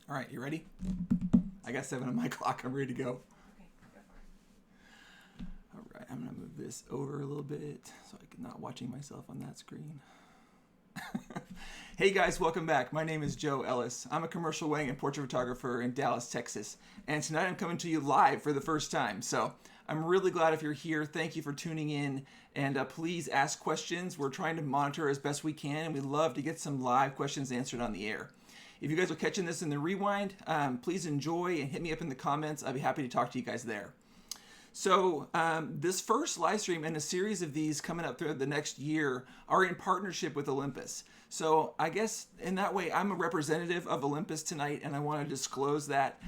All right, you ready? I got 7 on my clock. I'm ready to go. All right, I'm going to move this over a little bit so I'm not watching myself on that screen. Hey guys, welcome back. My name is Joe Ellis. I'm a commercial wedding and portrait photographer in Dallas, Texas. And tonight I'm coming to you live for the first time. So I'm really glad if you're here. Thank you for tuning in. And please ask questions. We're trying to monitor as best we can. And we'd love to get some live questions answered on the air. If you guys are catching this in the rewind, please enjoy and hit me up in the comments. I'd be happy to talk to you guys there. So this first live stream and a series of these coming up throughout the next year are in partnership with Olympus. So I guess in that way, I'm a representative of Olympus tonight, and I want to disclose that.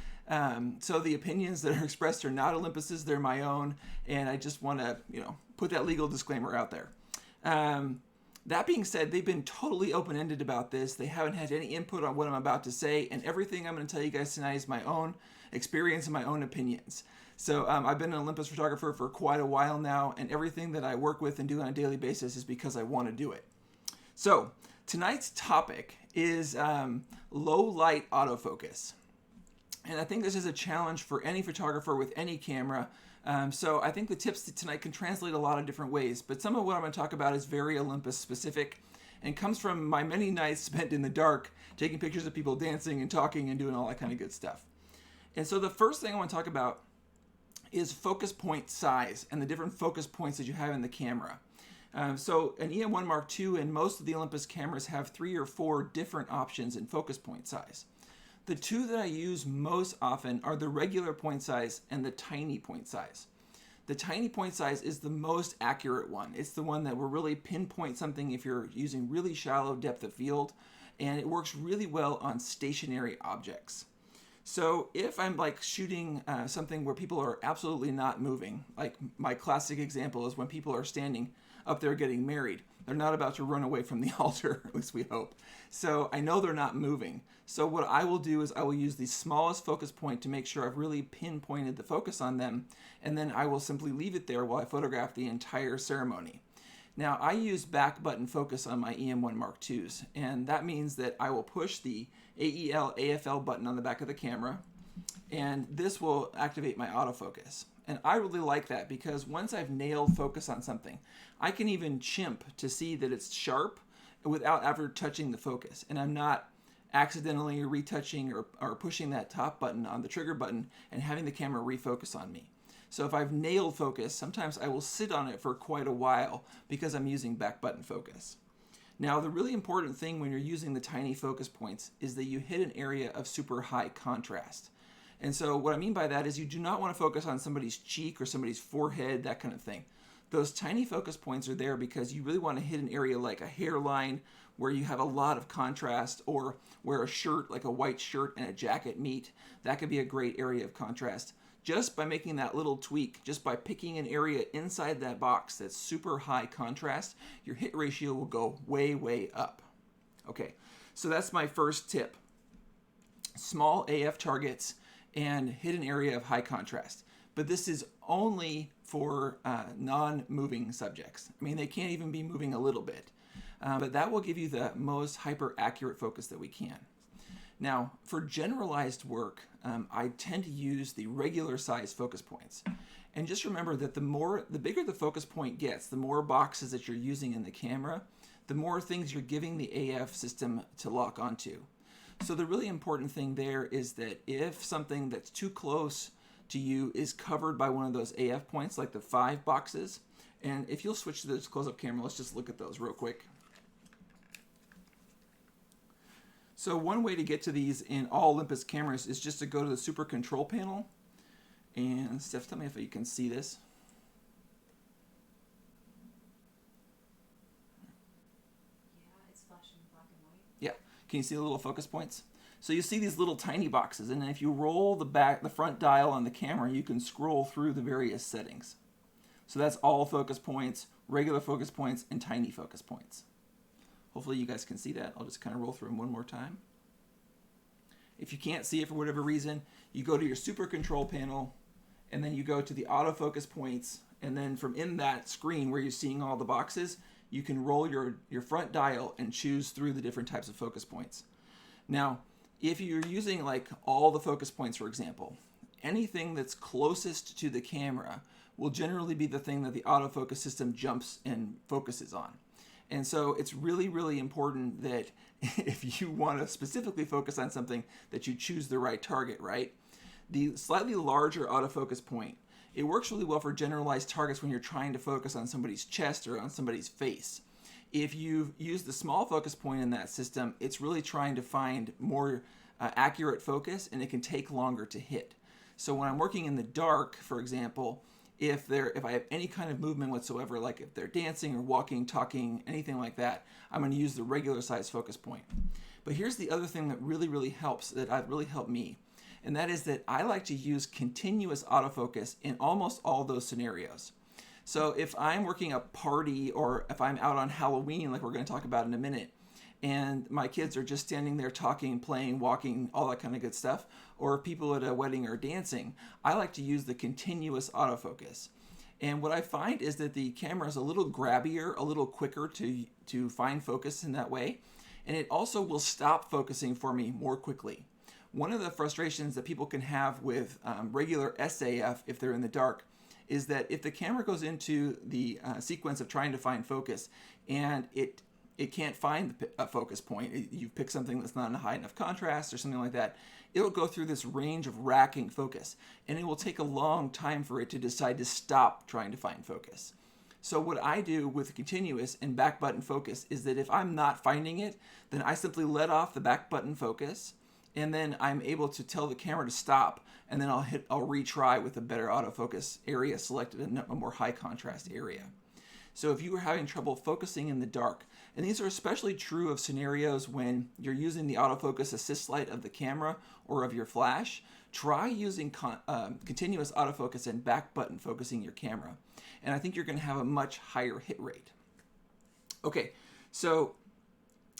So the opinions that are expressed are not Olympus's, they're my own, and I just want to, put that legal disclaimer out there. That being said, they've been totally open-ended about this. They haven't had any input on what I'm about to say, and everything I'm going to tell you guys tonight is my own experience and my own opinions. So I've been an Olympus photographer for quite a while now, and everything that I work with and do on a daily basis is because I want to do it. So tonight's topic is low light autofocus. And I think this is a challenge for any photographer with any camera. So I think the tips tonight can translate a lot of different ways, but some of what I'm going to talk about is very Olympus specific and comes from my many nights spent in the dark taking pictures of people dancing and talking and doing all that kind of good stuff. And so the first thing I want to talk about is focus point size and the different focus points that you have in the camera. So an EM1 Mark II and most of the Olympus cameras have 3 or 4 different options in focus point size. The two that I use most often are the regular point size and the tiny point size. The tiny point size is the most accurate one. It's the one that will really pinpoint something if you're using really shallow depth of field, and it works really well on stationary objects. So if I'm like shooting something where people are absolutely not moving, like my classic example is when people are standing up there getting married. They're not about to run away from the altar, at least we hope. So I know they're not moving. So what I will do is I will use the smallest focus point to make sure I've really pinpointed the focus on them, and then I will simply leave it there while I photograph the entire ceremony. Now I use back button focus on my EM1 Mark IIs, and that means that I will push the AEL AFL button on the back of the camera, and this will activate my autofocus. And I really like that because once I've nailed focus on something, I can even chimp to see that it's sharp without ever touching the focus. And I'm not accidentally retouching or pushing that top button on the trigger button and having the camera refocus on me. So if I've nailed focus, sometimes I will sit on it for quite a while because I'm using back button focus. Now, the really important thing when you're using the tiny focus points is that you hit an area of super high contrast. And so what I mean by that is you do not want to focus on somebody's cheek or somebody's forehead, that kind of thing. Those tiny focus points are there because you really want to hit an area like a hairline where you have a lot of contrast, or where a shirt, like a white shirt and a jacket meet. That could be a great area of contrast. Just by making that little tweak, just by picking an area inside that box that's super high contrast, your hit ratio will go way, way up. Okay, so that's my first tip. Small AF targets and hit an area of high contrast. But this is only for non-moving subjects. I mean, they can't even be moving a little bit. But that will give you the most hyper-accurate focus that we can. Now, for generalized work, I tend to use the regular size focus points. And just remember that the bigger the focus point gets, the more boxes that you're using in the camera, the more things you're giving the AF system to lock onto. So the really important thing there is that if something that's too close to you is covered by one of those AF points, like the 5 boxes, and if you'll switch to this close-up camera, let's just look at those real quick. So one way to get to these in all Olympus cameras is just to go to the super control panel. And Steph, tell me if you can see this. Yeah, it's flashing black and white. Yeah. Can you see the little focus points? So you see these little tiny boxes, and if you roll the front dial on the camera, you can scroll through the various settings. So that's all focus points, regular focus points, and tiny focus points. Hopefully you guys can see that. I'll just kind of roll through them one more time. If you can't see it for whatever reason, you go to your super control panel, and then you go to the autofocus points, and then from in that screen where you're seeing all the boxes, you can roll your front dial and choose through the different types of focus points. Now, If you're using like all the focus points, for example, anything that's closest to the camera will generally be the thing that the autofocus system jumps and focuses on. And so it's really, really important that if you want to specifically focus on something, that you choose the right target, right? The slightly larger autofocus point, it works really well for generalized targets when you're trying to focus on somebody's chest or on somebody's face. If you use the small focus point in that system, it's really trying to find more accurate focus, and it can take longer to hit. So when I'm working in the dark, for example, if I have any kind of movement whatsoever, like if they're dancing or walking, talking, anything like that, I'm going to use the regular size focus point. But here's the other thing that really, really helps, that really helped me, and that is that I like to use continuous autofocus in almost all those scenarios. So if I'm working a party, or if I'm out on Halloween, like we're going to talk about in a minute, and my kids are just standing there talking, playing, walking, all that kind of good stuff, or people at a wedding are dancing, I like to use the continuous autofocus. And what I find is that the camera is a little grabbier, a little quicker to find focus in that way, and it also will stop focusing for me more quickly. One of the frustrations that people can have with regular SAF if they're in the dark is that if the camera goes into the sequence of trying to find focus and it can't find a focus point, you've picked something that's not in a high enough contrast or something like that, it'll go through this range of racking focus, and it will take a long time for it to decide to stop trying to find focus. So what I do with continuous and back button focus is that if I'm not finding it, then I simply let off the back button focus, and then I'm able to tell the camera to stop, and then I'll retry with a better autofocus area selected in a more high contrast area. So if you are having trouble focusing in the dark, and these are especially true of scenarios when you're using the autofocus assist light of the camera or of your flash, try using continuous autofocus and back button focusing your camera. And I think you're going to have a much higher hit rate. Okay, so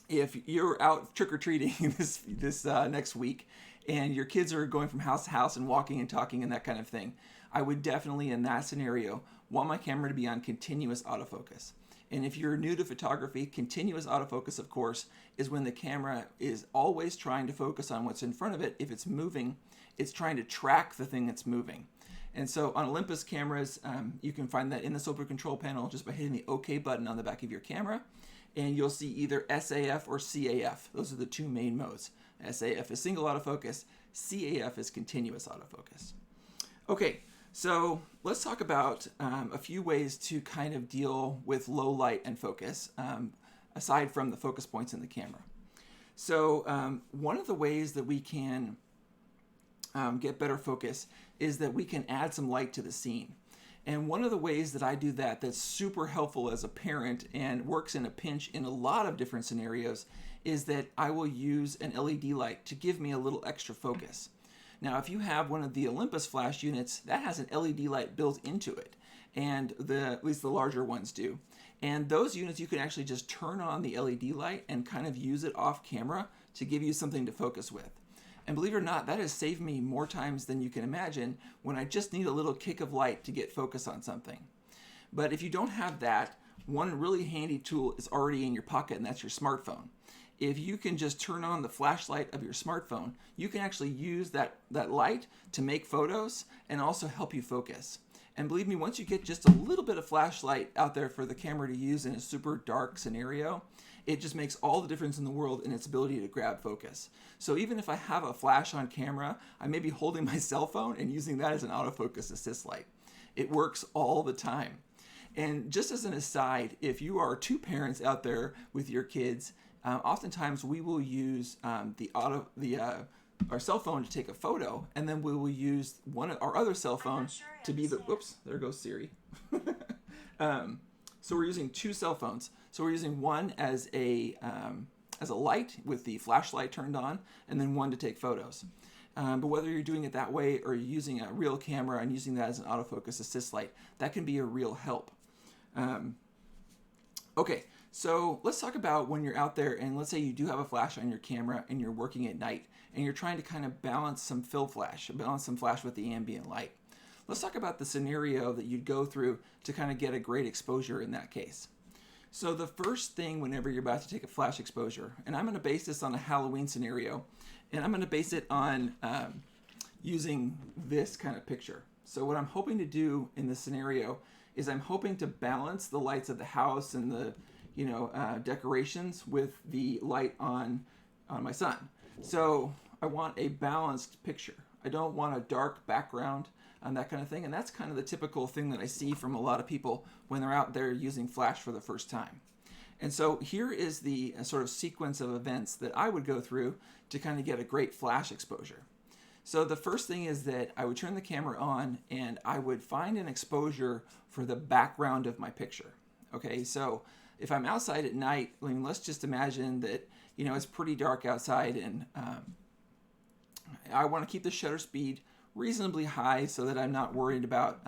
if you're out trick-or-treating this next week and your kids are going from house to house and walking and talking and that kind of thing, I would definitely, in that scenario, want my camera to be on continuous autofocus. And if you're new to photography, continuous autofocus, of course, is when the camera is always trying to focus on what's in front of it. If it's moving, it's trying to track the thing that's moving. And so on Olympus cameras, you can find that in the Super Control panel just by hitting the OK button on the back of your camera. And you'll see either SAF or CAF. Those are the two main modes. SAF is single autofocus. CAF is continuous autofocus. Okay, so let's talk about a few ways to kind of deal with low light and focus, aside from the focus points in the camera. So one of the ways that we can get better focus is that we can add some light to the scene. And one of the ways that I do that that's super helpful as a parent and works in a pinch in a lot of different scenarios is that I will use an LED light to give me a little extra focus. Now, if you have one of the Olympus flash units, that has an LED light built into it, and at least the larger ones do. And those units, you can actually just turn on the LED light and kind of use it off camera to give you something to focus with. And believe it or not, that has saved me more times than you can imagine when I just need a little kick of light to get focus on something. But if you don't have that, one really handy tool is already in your pocket, and that's your smartphone. If you can just turn on the flashlight of your smartphone, you can actually use that light to make photos and also help you focus. And believe me, once you get just a little bit of flashlight out there for the camera to use in a super dark scenario, it just makes all the difference in the world in its ability to grab focus. So even if I have a flash on camera, I may be holding my cell phone and using that as an autofocus assist light. It works all the time. And just as an aside, if you are two parents out there with your kids, oftentimes we will use our cell phone to take a photo, and then we will use our other cell phone to be the, whoops, there goes Siri. So we're using two cell phones. So we're using one as a light with the flashlight turned on, and then one to take photos. But whether you're doing it that way or you're using a real camera and using that as an autofocus assist light, that can be a real help. Okay, so let's talk about when you're out there and let's say you do have a flash on your camera and you're working at night and you're trying to kind of balance some flash with the ambient light. Let's talk about the scenario that you'd go through to kind of get a great exposure in that case. So the first thing whenever you're about to take a flash exposure, and I'm going to base this on a Halloween scenario, and I'm going to base it on using this kind of picture. So what I'm hoping to do in this scenario is I'm hoping to balance the lights of the house and the decorations with the light on my son. So I want a balanced picture. I don't want a dark background and that kind of thing. And that's kind of the typical thing that I see from a lot of people when they're out there using flash for the first time. And so here is the sort of sequence of events that I would go through to kind of get a great flash exposure. So the first thing is that I would turn the camera on and I would find an exposure for the background of my picture. Okay, so if I'm outside at night, I mean, let's just imagine that, it's pretty dark outside and I want to keep the shutter speed reasonably high so that I'm not worried about,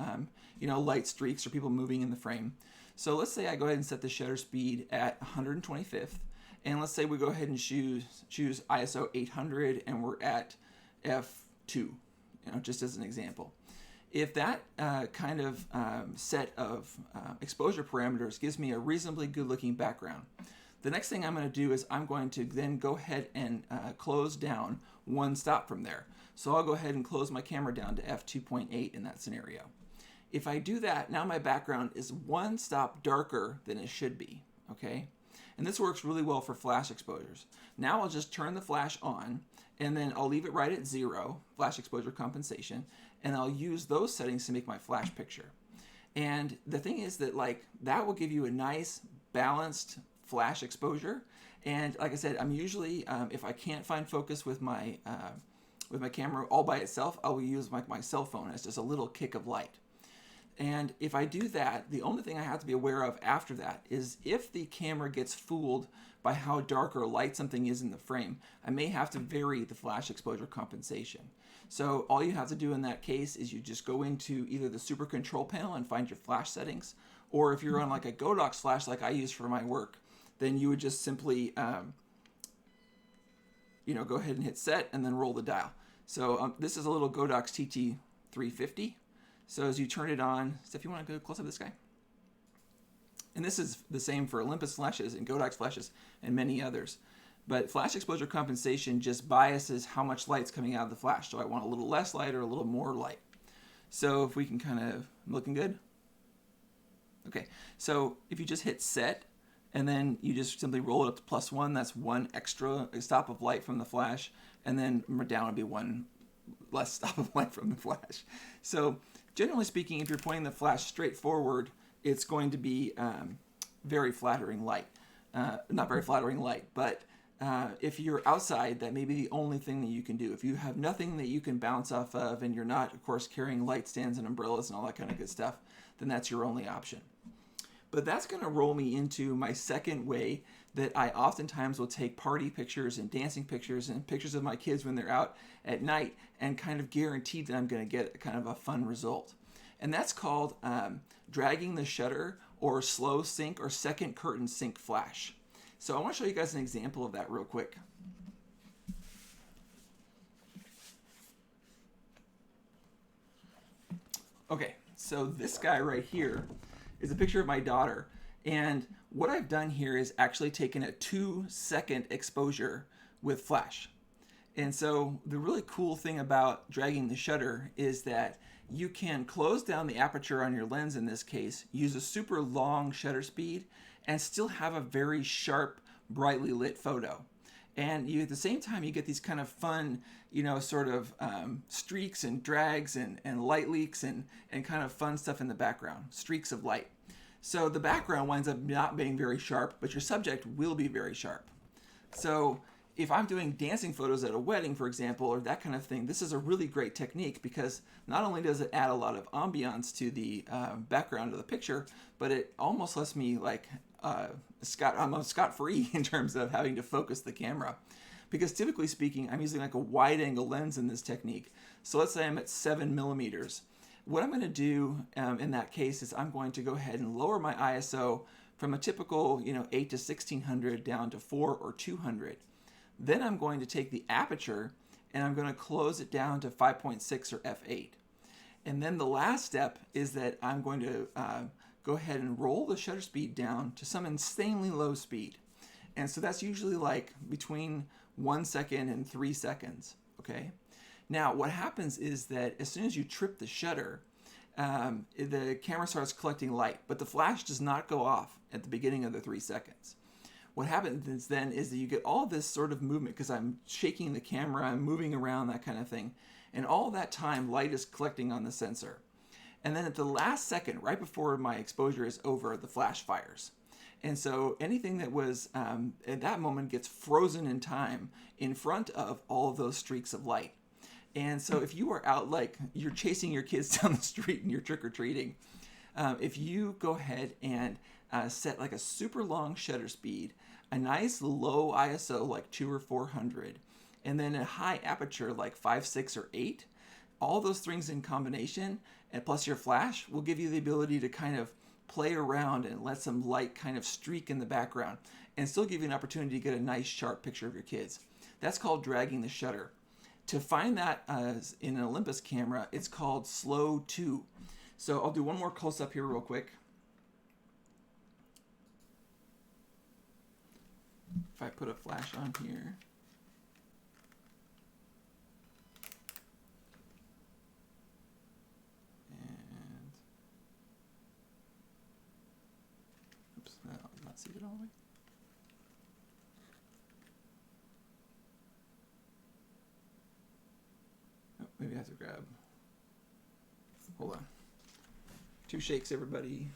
light streaks or people moving in the frame. So let's say I go ahead and set the shutter speed at 125th. And let's say we go ahead and choose ISO 800 and we're at f2, just as an example. If that kind of set of exposure parameters gives me a reasonably good looking background, the next thing I'm going to do is I'm going to then go ahead and close down one stop from there. So I'll go ahead and close my camera down to f2.8 in that scenario. If I do that, now my background is one stop darker than it should be, okay? And this works really well for flash exposures. Now I'll just turn the flash on and then I'll leave it right at 0, flash exposure compensation, and I'll use those settings to make my flash picture. And the thing is that that will give you a nice balanced flash exposure. And like I said, I'm usually, if I can't find focus with my camera all by itself, I will use my cell phone as just a little kick of light. And if I do that, the only thing I have to be aware of after that is if the camera gets fooled by how dark or light something is in the frame, I may have to vary the flash exposure compensation. So all you have to do in that case is you just go into either the super control panel and find your flash settings, or if you're on like a Godox flash like I use for my work, then you would just simply go ahead and hit set and then roll the dial. So this is a little Godox TT350. So as you turn it on, Steph, you want to go close up this guy? And this is the same for Olympus flashes and Godox flashes and many others. But flash exposure compensation just biases how much light's coming out of the flash. So I want a little less light or a little more light. So if we can kind of, looking good? Okay, so if you just hit set and then you just simply roll it up to +1, that's one extra stop of light from the flash. And then down would be one less stop of light from the flash. So generally speaking, if you're pointing the flash straight forward, it's going to be very flattering light. Not very flattering light, but if you're outside, that may be the only thing that you can do. If you have nothing that you can bounce off of and you're not, of course, carrying light stands and umbrellas and all that kind of good stuff, then that's your only option. But that's going to roll me into my second way that I oftentimes will take party pictures and dancing pictures and pictures of my kids when they're out at night and kind of guarantee that I'm going to get kind of a fun result. And that's called dragging the shutter or slow sync or second curtain sync flash. So I want to show you guys an example of that real quick. Okay, so this guy right here is a picture of my daughter. And what I've done here is actually taken a 2-second exposure with flash. And so the really cool thing about dragging the shutter is that you can close down the aperture on your lens in this case, use a super long shutter speed, and still have a very sharp, brightly lit photo. And you, at the same time, you get these kind of fun, streaks and drags and light leaks and kind of fun stuff in the background, streaks of light. So the background winds up not being very sharp, but your subject will be very sharp. So if I'm doing dancing photos at a wedding, for example, or that kind of thing, this is a really great technique because not only does it add a lot of ambiance to the background of the picture, but it almost lets me I'm scot-free in terms of having to focus the camera. Because typically speaking, I'm using like a wide angle lens in this technique. So let's say I'm at 7 millimeters. What I'm going to do in that case is I'm going to go ahead and lower my ISO from a typical 8 to 1600 down to 4 or 200. Then I'm going to take the aperture and I'm going to close it down to 5.6 or f8. And then the last step is that I'm going to go ahead and roll the shutter speed down to some insanely low speed. And so that's usually like between 1 second and 3 seconds, okay? Now, what happens is that as soon as you trip the shutter, the camera starts collecting light, but the flash does not go off at the beginning of the 3 seconds. What happens then is that you get all this sort of movement because I'm shaking the camera, I'm moving around, that kind of thing. And all that time, light is collecting on the sensor. And then at the last second, right before my exposure is over, the flash fires. And so anything that was at that moment gets frozen in time in front of all of those streaks of light. And so if you are out, like you're chasing your kids down the street and you're trick-or-treating, if you go ahead and set like a super long shutter speed, a nice low ISO like 200 or 400, and then a high aperture like 5, 6, or 8, all those things in combination, and plus your flash, will give you the ability to kind of play around and let some light kind of streak in the background and still give you an opportunity to get a nice sharp picture of your kids. That's called dragging the shutter. To find that in an Olympus camera, it's called slow 2. So I'll do one more close up here real quick. If I put a flash on here. And oops, I'll not see it all the way. Oh, maybe I have to grab. Hold on. 2 shakes, everybody.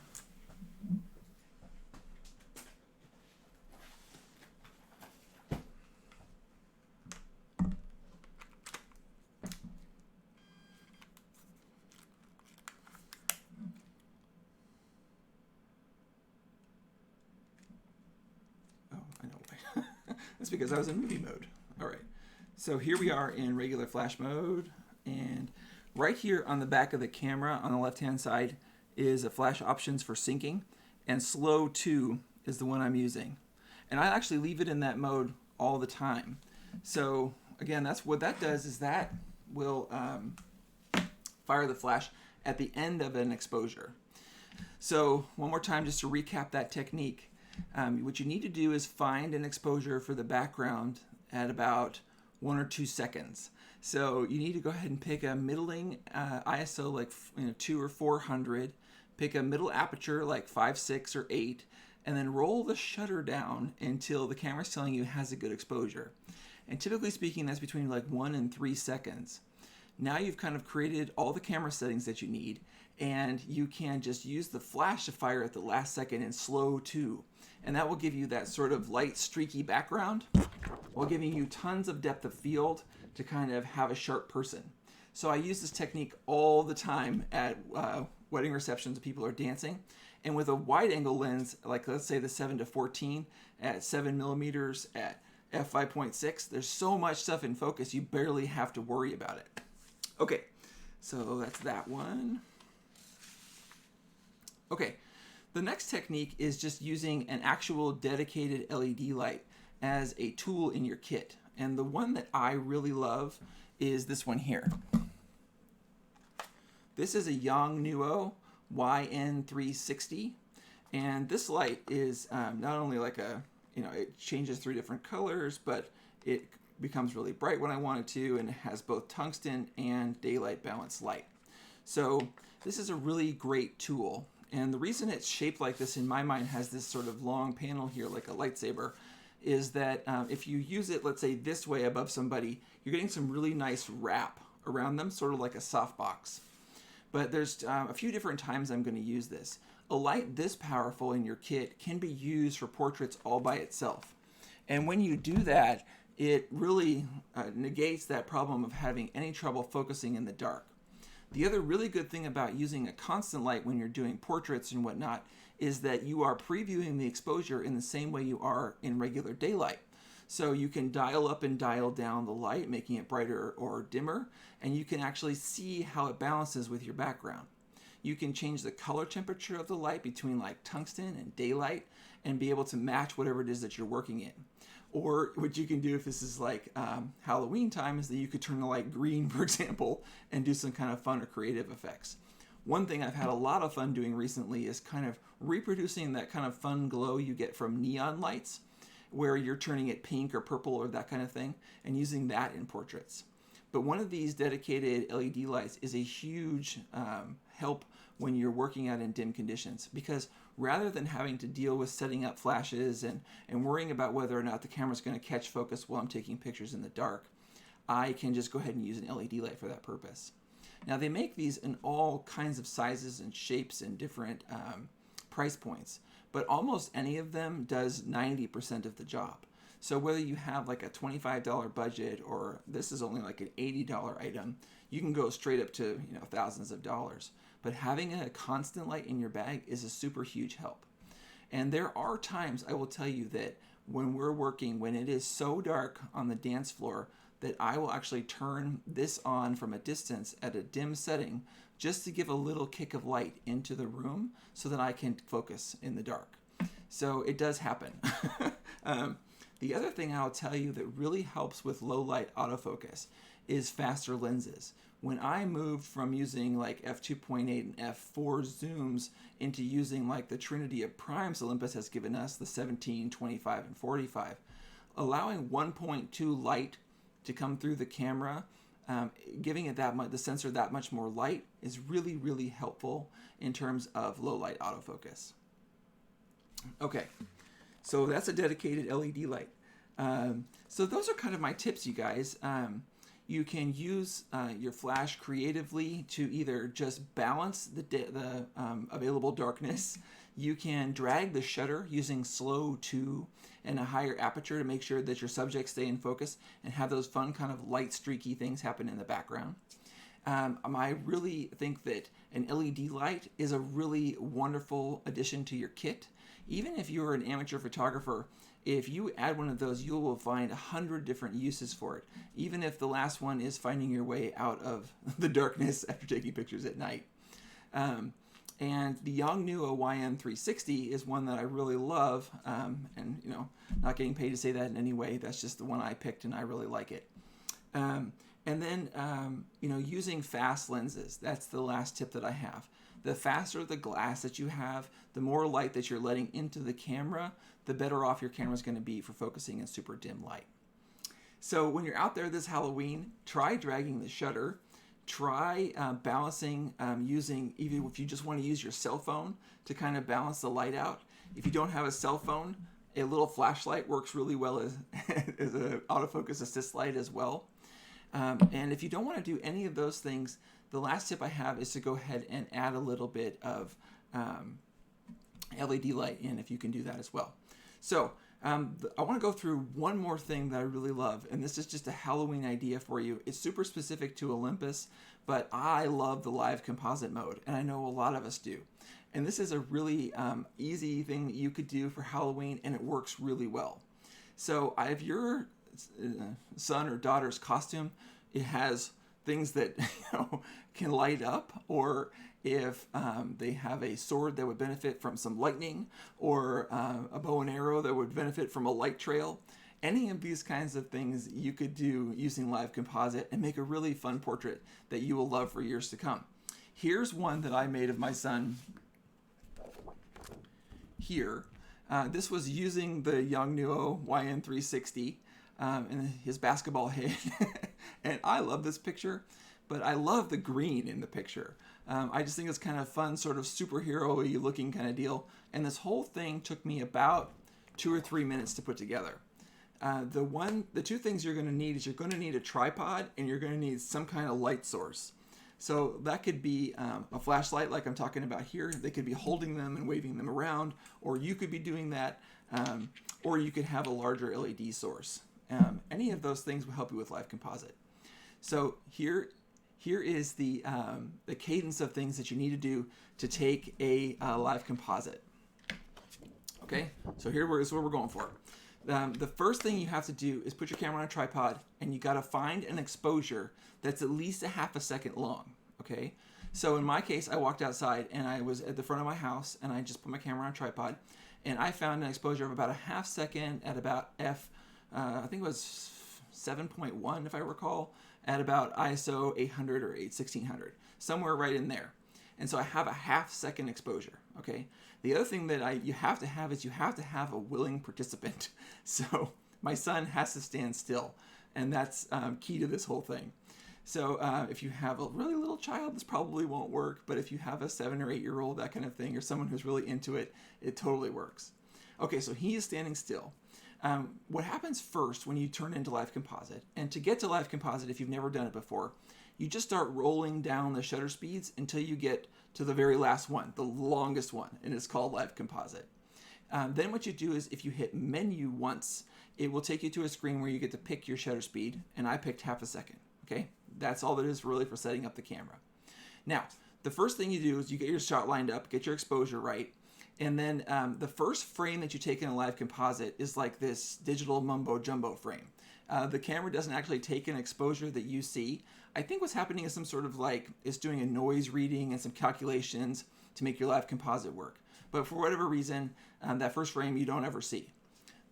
That's because I was in movie mode. All right. So here we are in regular flash mode. And right here on the back of the camera on the left-hand side is a flash options for syncing. And slow 2 is the one I'm using. And I actually leave it in that mode all the time. So again, that's what that does, is that will fire the flash at the end of an exposure. So one more time, just to recap that technique. What you need to do is find an exposure for the background at about 1 or 2 seconds. So you need to go ahead and pick a middling ISO like 2 or 400, pick a middle aperture like 5, 6, or 8, and then roll the shutter down until the camera's telling you it has a good exposure. And typically speaking, that's between like 1 and 3 seconds. Now you've kind of created all the camera settings that you need, and you can just use the flash to fire at the last second in slow 2. And that will give you that sort of light, streaky background while giving you tons of depth of field to kind of have a sharp person. So I use this technique all the time at wedding receptions when people are dancing. And with a wide angle lens, like let's say the 7-14 at 7 millimeters at f5.6, there's so much stuff in focus, you barely have to worry about it. Okay, so that's that one. Okay. The next technique is just using an actual dedicated LED light as a tool in your kit. And the one that I really love is this one here. This is a Yongnuo YN360. And this light is not only like it changes 3 different colors, but it becomes really bright when I want it to, and it has both tungsten and daylight balanced light. So this is a really great tool. And the reason it's shaped like this, in my mind, has this sort of long panel here like a lightsaber, is that if you use it, let's say this way above somebody, you're getting some really nice wrap around them, sort of like a softbox. But there's a few different times I'm going to use this. A light this powerful in your kit can be used for portraits all by itself. And when you do that, it really negates that problem of having any trouble focusing in the dark. The other really good thing about using a constant light when you're doing portraits and whatnot is that you are previewing the exposure in the same way you are in regular daylight. So you can dial up and dial down the light, making it brighter or dimmer, and you can actually see how it balances with your background. You can change the color temperature of the light between like tungsten and daylight and be able to match whatever it is that you're working in. Or what you can do if this is like Halloween time is that you could turn the light green, for example, and do some kind of fun or creative effects. one thing I've had a lot of fun doing recently is kind of reproducing that kind of fun glow you get from neon lights, where you're turning it pink or purple or that kind of thing, and using that in portraits. But one of these dedicated LED lights is a huge help when you're working out in dim conditions, because rather than having to deal with setting up flashes and worrying about whether or not the camera's going to catch focus while I'm taking pictures in the dark, I can just go ahead and use an LED light for that purpose. Now, they make these in all kinds of sizes and shapes and different price points, but almost any of them does 90% of the job. So whether you have like a $25 budget or this is only like an $80 item, you can go straight up to thousands of dollars. But having a constant light in your bag is a super huge help. And there are times, I will tell you, that when we're working, when it is so dark on the dance floor, that I will actually turn this on from a distance at a dim setting just to give a little kick of light into the room so that I can focus in the dark. So it does happen. The other thing I'll tell you that really helps with low light autofocus is faster lenses. When I moved from using like f2.8 and f4 zooms into using like the trinity of primes Olympus has given us, the 17, 25, and 45, allowing 1.2 light to come through the camera, giving it the sensor that much more light is really, really helpful in terms of low light autofocus. Okay, so that's a dedicated LED light. So those are kind of my tips, you guys. You can use your flash creatively to either just balance the available darkness. You can drag the shutter using slow 2 and a higher aperture to make sure that your subjects stay in focus and have those fun kind of light streaky things happen in the background. I really think that an LED light is a really wonderful addition to your kit. Even if you're an amateur photographer, if you add one of those, you will find 100 different uses for it, even if the last one is finding your way out of the darkness after taking pictures at night. And the Yongnuo YN360 is one that I really love, and not getting paid to say that in any way. That's just the one I picked, and I really like it. And then using fast lenses. That's the last tip that I have. The faster the glass that you have, the more light that you're letting into the camera, the better off your camera is going to be for focusing in super dim light. So when you're out there this Halloween, try dragging the shutter. Try balancing using, even if you just want to use your cell phone to kind of balance the light out. If you don't have a cell phone, a little flashlight works really well as an autofocus assist light as well. And if you don't want to do any of those things, the last tip I have is to go ahead and add a little bit of LED light in, if you can do that as well. So I want to go through one more thing that I really love, and this is just a Halloween idea for you. It's super specific to Olympus, but I love the live composite mode, and I know a lot of us do. And this is a really easy thing that you could do for Halloween, and it works really well. So if your son or daughter's costume, it has things that can light up, or if they have a sword that would benefit from some lightning, or a bow and arrow that would benefit from a light trail, any of these kinds of things you could do using live composite and make a really fun portrait that you will love for years to come. Here's one that I made of my son here. This was using the Yongnuo YN360 and his basketball head. And I love this picture, but I love the green in the picture. I just think it's kind of fun, sort of superhero-y looking kind of deal. And this whole thing took me about 2 or 3 minutes to put together. The two things you're going to need is you're going to need a tripod, and you're going to need some kind of light source. So that could be a flashlight like I'm talking about here. They could be holding them and waving them around, or you could be doing that, or you could have a larger LED source. Any of those things will help you with live composite. So here is the cadence of things that you need to do to take a live composite. Okay, so here's what we're going for. The first thing you have to do is put your camera on a tripod, and you got to find an exposure that's at least a half a second long. Okay, so in my case, I walked outside and I was at the front of my house, and I just put my camera on a tripod, and I found an exposure of about a half second at about I think it was 7.1 if I recall, at about ISO 800 or 1600, somewhere right in there. And so I have a half-second exposure, okay? The other thing that you have to have is you have to have a willing participant. So my son has to stand still, and that's key to this whole thing. So if you have a really little child, this probably won't work, but if you have a 7 or 8 year old, that kind of thing, or someone who's really into it, it totally works. Okay, so he is standing still. What happens first when you turn into live composite, and to get to live composite, if you've never done it before, you just start rolling down the shutter speeds until you get to the very last one, the longest one, and it's called live composite. Then what you do is if you hit menu once, it will take you to a screen where you get to pick your shutter speed, and I picked half a second, okay? That's all that is really for setting up the camera. Now, the first thing you do is you get your shot lined up, get your exposure right, and then the first frame that you take in a live composite is like this digital mumbo jumbo frame. The camera doesn't actually take an exposure that you see. I think what's happening is some sort of like, it's doing a noise reading and some calculations to make your live composite work. But for whatever reason, that first frame you don't ever see.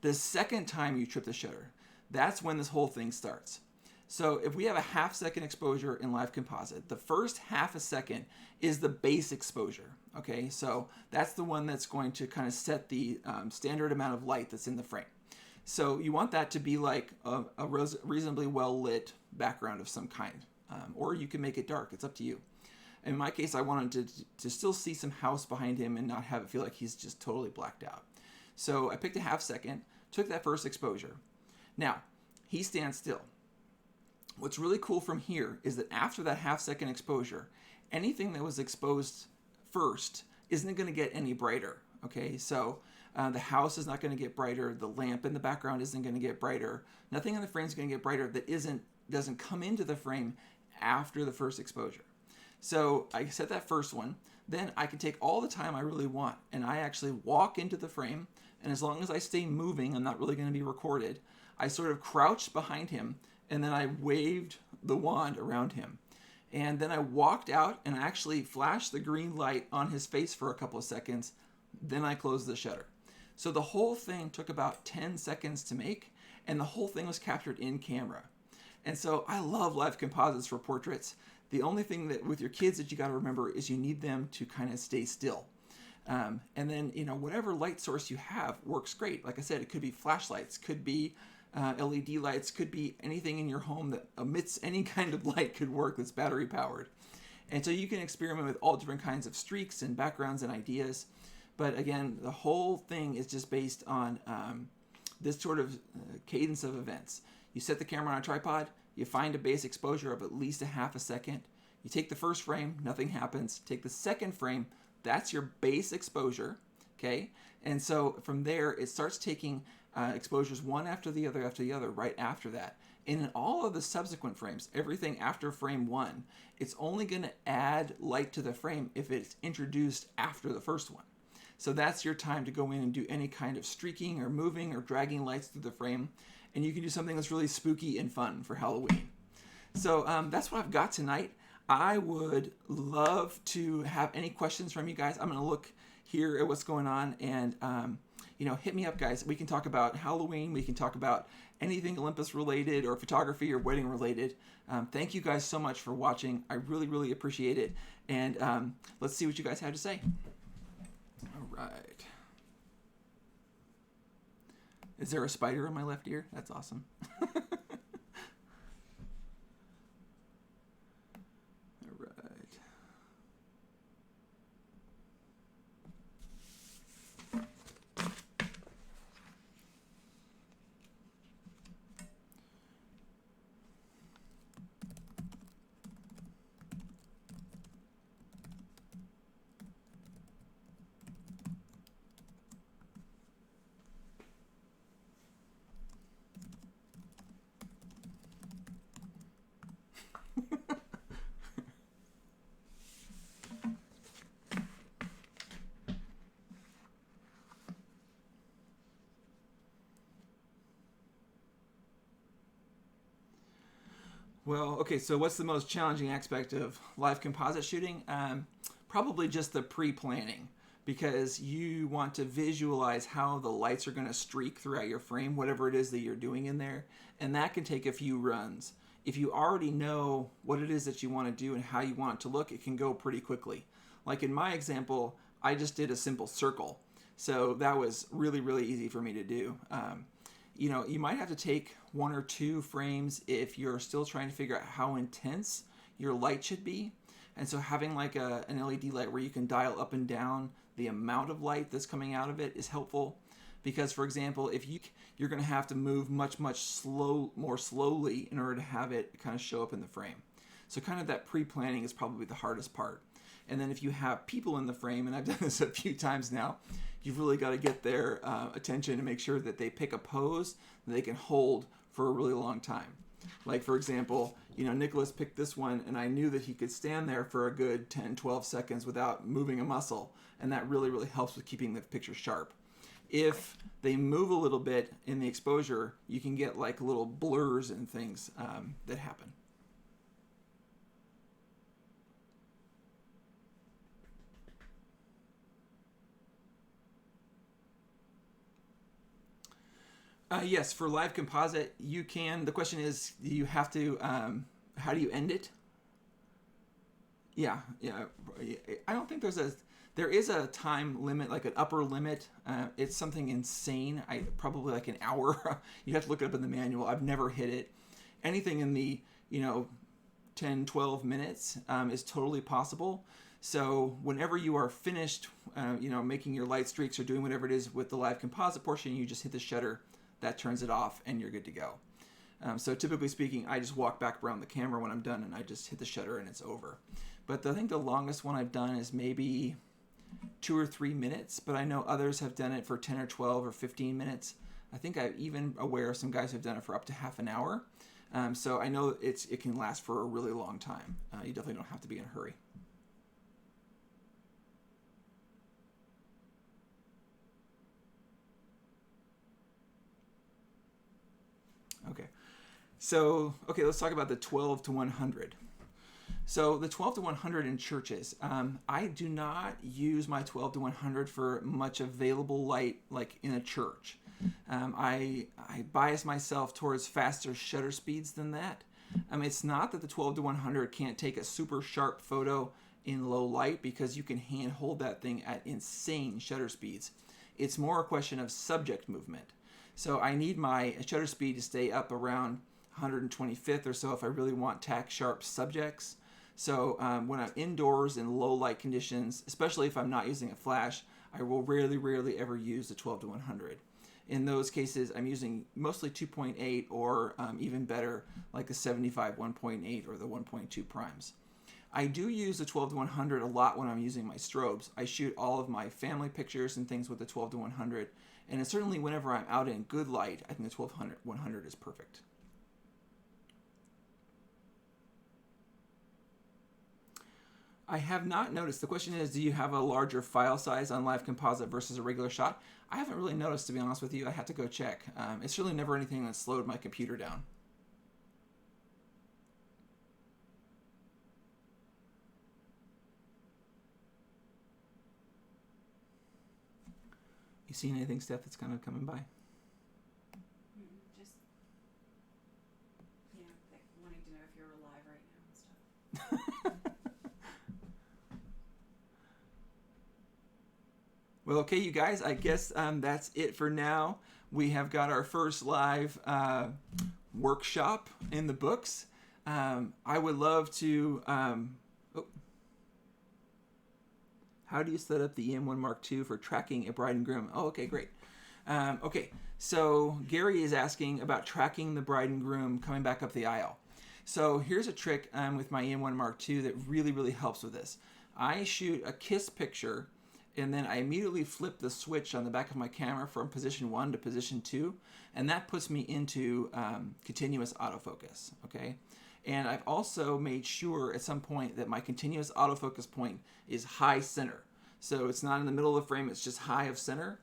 The second time you trip the shutter, that's when this whole thing starts. So if we have a half-second exposure in live composite, the first half a second is the base exposure, okay? So that's the one that's going to kind of set the standard amount of light that's in the frame. So you want that to be like a reasonably well-lit background of some kind, or you can make it dark. It's up to you. In my case, I wanted to still see some house behind him and not have it feel like he's just totally blacked out. So I picked a half second, took that first exposure. Now, he stands still. What's really cool from here is that after that half-second exposure, anything that was exposed first isn't going to get any brighter, okay? So the house is not going to get brighter. The lamp in the background isn't going to get brighter. Nothing in the frame is going to get brighter that doesn't come into the frame after the first exposure. So I set that first one. Then I can take all the time I really want, and I actually walk into the frame, and as long as I stay moving, I'm not really going to be recorded. I sort of crouched behind him, and then I waved the wand around him. And then I walked out and I actually flashed the green light on his face for a couple of seconds. Then I closed the shutter. So the whole thing took about 10 seconds to make, and the whole thing was captured in camera. And so I love live composites for portraits. The only thing that with your kids that you got to remember is you need them to kind of stay still. And then, whatever light source you have works great. Like I said, it could be flashlights, could be LED lights, could be anything in your home that emits any kind of light could work that's battery powered. And so you can experiment with all different kinds of streaks and backgrounds and ideas. But again, the whole thing is just based on this sort of cadence of events. You set the camera on a tripod, you find a base exposure of at least a half a second. You take the first frame, nothing happens. Take the second frame, that's your base exposure, okay? And so from there, it starts taking exposures one after the other right after that. And in all of the subsequent frames, everything after frame 1, it's only going to add light to the frame if it's introduced after the first one. So that's your time to go in and do any kind of streaking or moving or dragging lights through the frame. And you can do something that's really spooky and fun for Halloween. So that's what I've got tonight. I would love to have any questions from you guys. I'm going to look here at what's going on and hit me up, guys. We can talk about Halloween. We can talk about anything Olympus related or photography or wedding related. Thank you guys so much for watching. I really, really appreciate it. And let's see what you guys have to say. All right. Is there a spider in my left ear? That's awesome. All right. Well, okay, so what's the most challenging aspect of live composite shooting? Probably just the pre-planning, because you want to visualize how the lights are going to streak throughout your frame, whatever it is that you're doing in there, and that can take a few runs. If you already know what it is that you want to do and how you want it to look, it can go pretty quickly. Like in my example, I just did a simple circle. So that was really, really easy for me to do. You might have to take 1 or 2 frames if you're still trying to figure out how intense your light should be. And so having like an LED light where you can dial up and down the amount of light that's coming out of it is helpful. Because, for example, if you're going to have to move much more slowly in order to have it kind of show up in the frame. So kind of that pre-planning is probably the hardest part. And then if you have people in the frame, and I've done this a few times now, you've really got to get their attention and make sure that they pick a pose that they can hold for a really long time. Like, for example, Nicholas picked this one, and I knew that he could stand there for a good 10, 12 seconds without moving a muscle. And that really, really helps with keeping the picture sharp. If they move a little bit in the exposure, you can get like little blurs and things that happen. Yes, for live composite, you can. The question is, do you have to, how do you end it? Yeah. I don't think there is a time limit, like an upper limit. It's something insane. Probably like an hour. You have to look it up in the manual. I've never hit it. Anything in the, 10, 12 minutes is totally possible. So whenever you are finished, making your light streaks or doing whatever it is with the live composite portion, you just hit the shutter. That turns it off and you're good to go. So typically speaking, I just walk back around the camera when I'm done and I just hit the shutter and it's over. But I think the longest one I've done is maybe 2 or 3 minutes, but I know others have done it for 10 or 12 or 15 minutes. I think I'm even aware of some guys who've done it for up to half an hour. So I know it can last for a really long time. You definitely don't have to be in a hurry. Okay, let's talk about the 12 to 100. So the 12 to 100 in churches, I do not use my 12 to 100 for much available light like in a church. I bias myself towards faster shutter speeds than that. It's not that the 12 to 100 can't take a super sharp photo in low light because you can hand hold that thing at insane shutter speeds. It's more a question of subject movement. So I need my shutter speed to stay up around 125th or so if I really want tack sharp subjects. So when I'm indoors in low light conditions, especially if I'm not using a flash, I will rarely ever use the 12 to 100. In those cases, I'm using mostly 2.8 or even better, like the 75 1.8 or the 1.2 primes. I do use the 12 to 100 a lot when I'm using my strobes. I shoot all of my family pictures and things with the 12 to 100, and certainly whenever I'm out in good light, I think the 12 to 100 is perfect. I have not noticed. The question is, do you have a larger file size on live composite versus a regular shot? I haven't really noticed, to be honest with you. I have to go check. It's really never anything that slowed my computer down. You seen anything, Steph, that's kind of coming by? Just, like wanting to know if you're alive right now and stuff. Well, okay, you guys, I guess that's it for now. We have got our first live workshop in the books. I would love to... How do you set up the EM1 Mark II for tracking a bride and groom? Oh, okay, great. Okay, so Gary is asking about tracking the bride and groom coming back up the aisle. So here's a trick with my EM1 Mark II that really helps with this. I shoot a kiss picture, and then I immediately flip the switch on the back of my camera from position 1 to position 2, and that puts me into continuous autofocus, okay? And I've also made sure at some point that my continuous autofocus point is high center. So it's not in the middle of the frame, it's just high of center.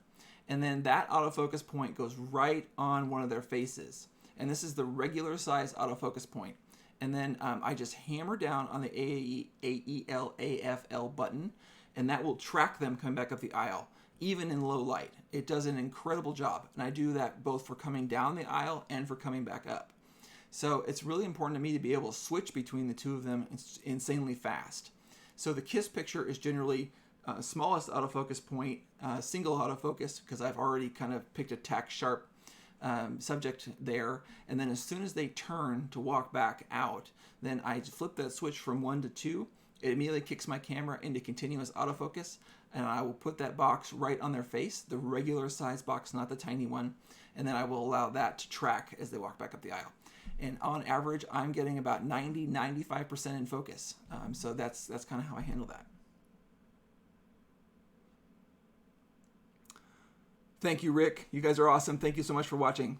And then that autofocus point goes right on one of their faces. And this is the regular size autofocus point. And then I just hammer down on the AEL-AFL button, and that will track them coming back up the aisle, even in low light. It does an incredible job. And I do that both for coming down the aisle and for coming back up. So it's really important to me to be able to switch between the two of them insanely fast. So the kiss picture is generally smallest autofocus point, single autofocus, because I've already kind of picked a tack sharp subject there. And then as soon as they turn to walk back out, then I flip that switch from 1 to 2. It immediately kicks my camera into continuous autofocus, and I will put that box right on their face, the regular size box, not the tiny one, and then I will allow that to track as they walk back up the aisle. And on average, I'm getting about 90-95% in focus. So that's kind of how I handle that. Thank you, Rick. You guys are awesome. Thank you so much for watching.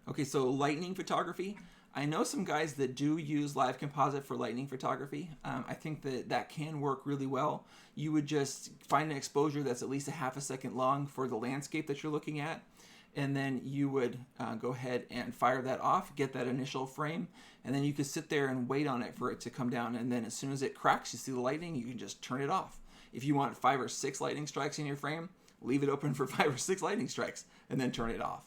Okay, so lightning photography. I know some guys that do use live composite for lightning photography. I think that can work really well. You would just find an exposure that's at least a half a second long for the landscape that you're looking at, and then you would go ahead and fire that off, get that initial frame, and then you could sit there and wait on it for it to come down, and then as soon as it cracks, you see the lightning, you can just turn it off. If you want 5 or 6 lightning strikes in your frame, leave it open for 5 or 6 lightning strikes, and then turn it off.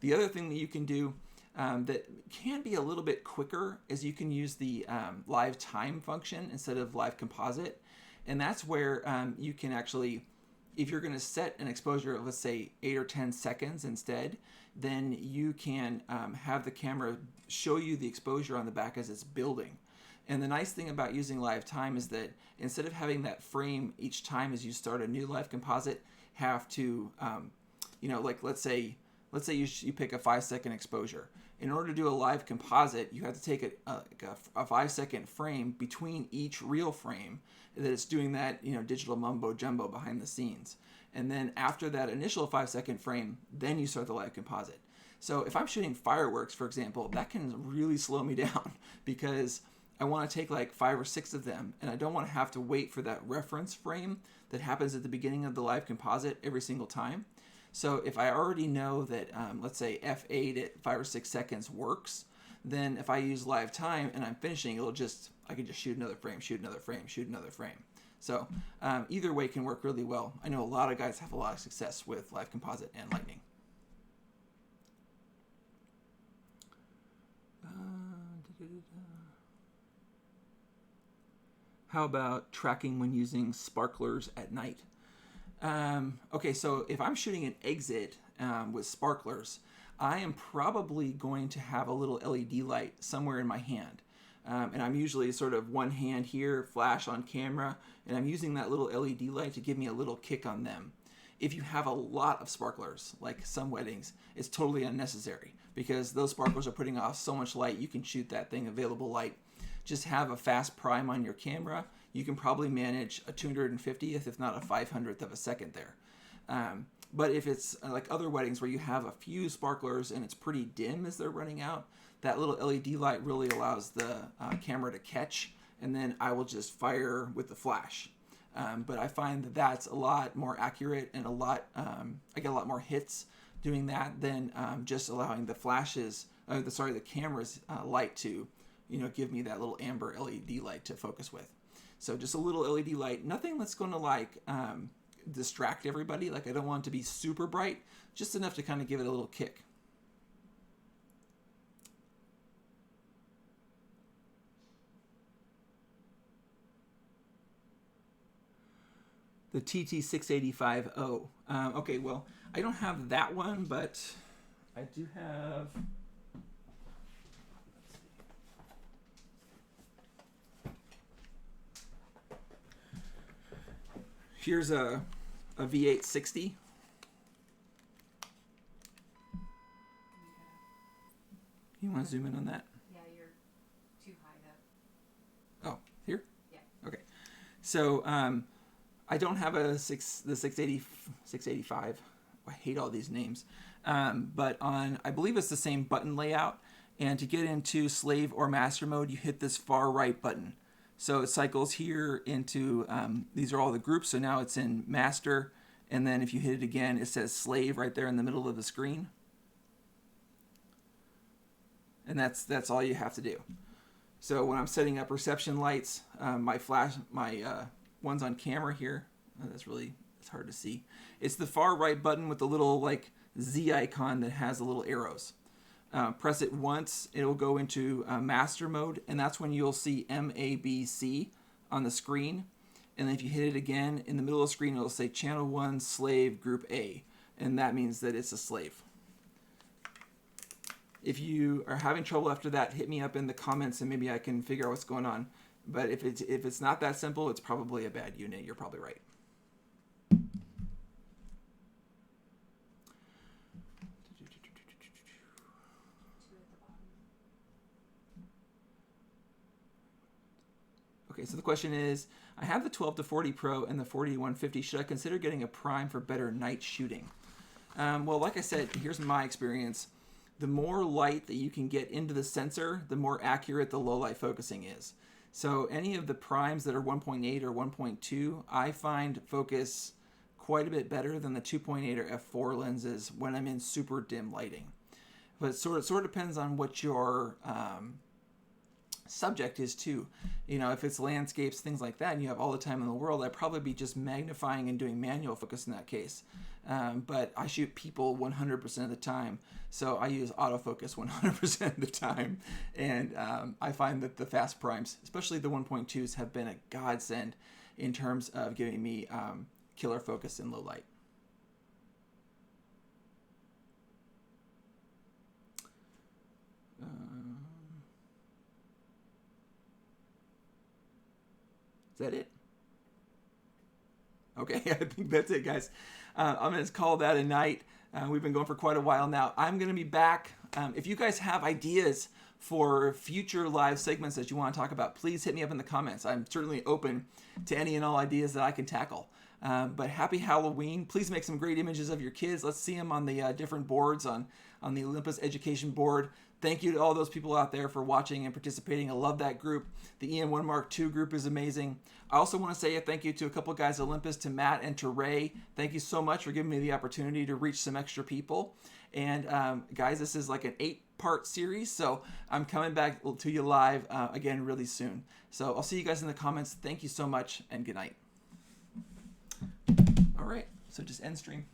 The other thing that you can do that can be a little bit quicker is you can use the live time function instead of live composite. And that's where you can actually, if you're going to set an exposure of, let's say, 8 or 10 seconds instead, then you can have the camera show you the exposure on the back as it's building. And the nice thing about using live time is that instead of having that frame each time as you start a new live composite have to, like let's say you pick a 5-second exposure. In order to do a live composite, you have to take a 5-second frame between each real frame that it's doing that digital mumbo jumbo behind the scenes. And then after that initial 5-second frame, then you start the live composite. So if I'm shooting fireworks, for example, that can really slow me down because I want to take like 5 or 6 of them, and I don't want to have to wait for that reference frame that happens at the beginning of the live composite every single time. So if I already know that, let's say F8 at 5 or 6 seconds works, then if I use live time and I'm finishing, I can just shoot another frame, shoot another frame, shoot another frame. So either way can work really well. I know a lot of guys have a lot of success with live composite and lightning. How about tracking when using sparklers at night? Okay, so if I'm shooting an exit with sparklers, I am probably going to have a little LED light somewhere in my hand. And I'm usually sort of one hand here, flash on camera, and I'm using that little LED light to give me a little kick on them. If you have a lot of sparklers, like some weddings, it's totally unnecessary because those sparklers are putting off so much light, you can shoot that thing available light. Just have a fast prime on your camera. You can probably manage a 250th, if not a 500th of a second there. But if it's like other weddings where you have a few sparklers and it's pretty dim as they're running out, that little LED light really allows the camera to catch, and then I will just fire with the flash. But I find that that's a lot more accurate and I get a lot more hits doing that than just allowing the the camera's light to give me that little amber LED light to focus with. So just a little LED light, nothing that's going to distract everybody. Like I don't want it to be super bright, just enough to kind of give it a little kick. The TT685O. Okay, well, I don't have that one, but I do have... Here's a V860. You want to zoom in on that? Yeah, you're too high up. Oh, here? Yeah. Okay. So I don't have the 685. I hate all these names. But I believe it's the same button layout. And to get into slave or master mode, you hit this far right button. So it cycles here into, these are all the groups, so now it's in master, and then if you hit it again, it says slave right there in the middle of the screen. And that's all you have to do. So when I'm setting up reception lights, my ones on camera here, that's It's hard to see. It's the far right button with the little like Z icon that has the little arrows. Press it once, it'll go into master mode, and that's when you'll see MABC on the screen. And then if you hit it again, in the middle of the screen, it'll say Channel 1 Slave Group A, and that means that it's a slave. If you are having trouble after that, hit me up in the comments and maybe I can figure out what's going on. But if it's not that simple, it's probably a bad unit. You're probably right. Okay, so the question is, I have the 12 to 40 Pro and the 40 to 150. Should I consider getting a prime for better night shooting? Well, like I said, here's my experience. The more light that you can get into the sensor, the more accurate the low light focusing is. So any of the primes that are 1.8 or 1.2, I find focus quite a bit better than the 2.8 or f4 lenses when I'm in super dim lighting. But it sort of depends on what your subject is too. You know, if it's landscapes, things like that, and you have all the time in the world, I'd probably be just magnifying and doing manual focus in that case. But I shoot people 100% of the time, so I use autofocus 100% of the time. And I find that the fast primes, especially the 1.2s, have been a godsend in terms of giving me killer focus in low light. Is that it? Okay, I think that's it, guys. I'm going to call that a night. We've been going for quite a while now. I'm going to be back. If you guys have ideas for future live segments that you want to talk about, please hit me up in the comments. I'm certainly open to any and all ideas that I can tackle. But happy Halloween. Please make some great images of your kids. Let's see them on the different boards on the Olympus Education Board. Thank you to all those people out there for watching and participating. I love that group. The EM1 Mark II group is amazing. I also want to say a thank you to a couple guys at Olympus, to Matt and to Ray. Thank you so much for giving me the opportunity to reach some extra people. And guys, this is like an 8-part series, so I'm coming back to you live again really soon. So I'll see you guys in the comments. Thank you so much, and good night. All right, so just end stream.